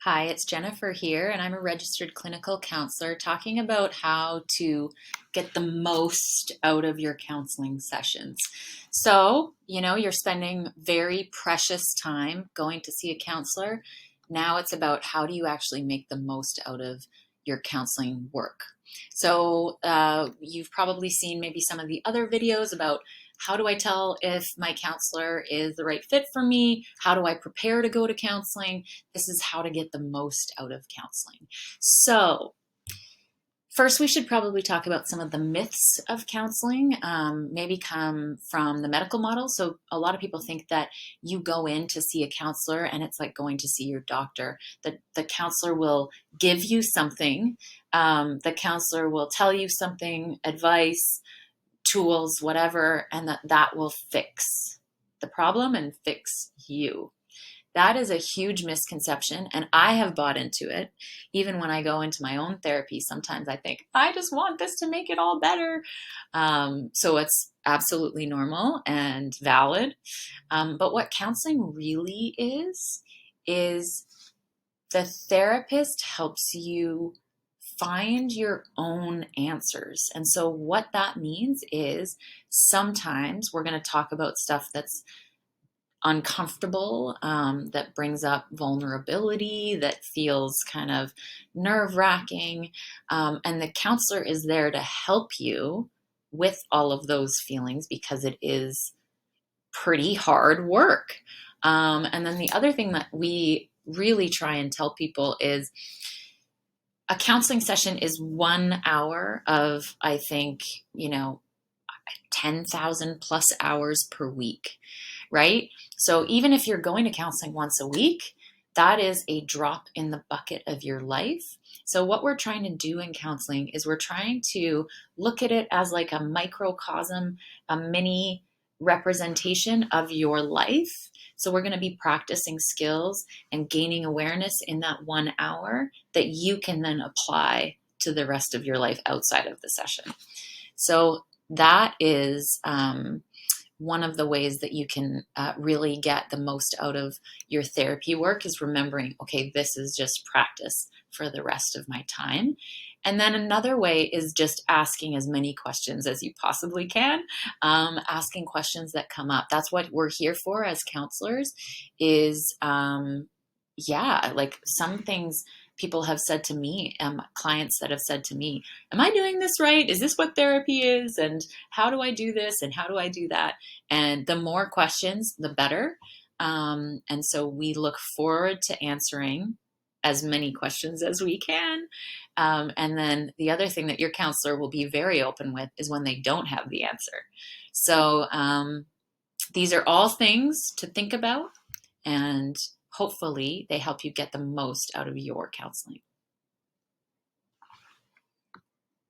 Hi, it's Jennifer here, and I'm a registered clinical counselor talking about how to get the most out of your counseling sessions. So, you're spending very precious time going to see a counselor. Now it's about how do you actually make the most out of your counseling work. So, you've probably seen maybe some of the other videos about how do I tell if my counselor is the right fit for me? How do I prepare to go to counseling? This is how to get the most out of counseling. So, first, we should probably talk about some of the myths of counseling, maybe come from the medical model. So, a lot of people think that you go in to see a counselor and it's like going to see your doctor. The counselor will give you something, the counselor will tell you something, advice, tools, whatever, and that will fix the problem and fix you. That is a huge misconception, and I have bought into it. Even when I go into my own therapy, sometimes I think, I just want this to make it all better. So it's absolutely normal and valid. But what counseling really is the therapist helps you find your own answers. And so, what that means is sometimes we're going to talk about stuff that's uncomfortable, that brings up vulnerability, that feels kind of nerve wracking. And the counselor is there to help you with all of those feelings because it is pretty hard work. And then the other thing that we really try and tell people is a counseling session is 1 hour of, I think, 10,000 plus hours per week, right? So even if you're going to counseling once a week, that is a drop in the bucket of your life. So what we're trying to do in counseling is we're trying to look at it as like a microcosm, a mini representation of your life. So we're going to be practicing skills and gaining awareness in that 1 hour that you can then apply to the rest of your life outside of the session. So that is one of the ways that you can really get the most out of your therapy work is remembering, okay, this is just practice for the rest of my time. And then another way is just asking as many questions as you possibly can, asking questions that come up. That's what we're here for as counselors is, like some things people have said to me, clients that have said to me, am I doing this right? Is this what therapy is? And how do I do this? And how do I do that? And the more questions, the better. And so we look forward to answering as many questions as we can. And then the other thing that your counselor will be very open with is when they don't have the answer. So these are all things to think about, and hopefully they help you get the most out of your counseling.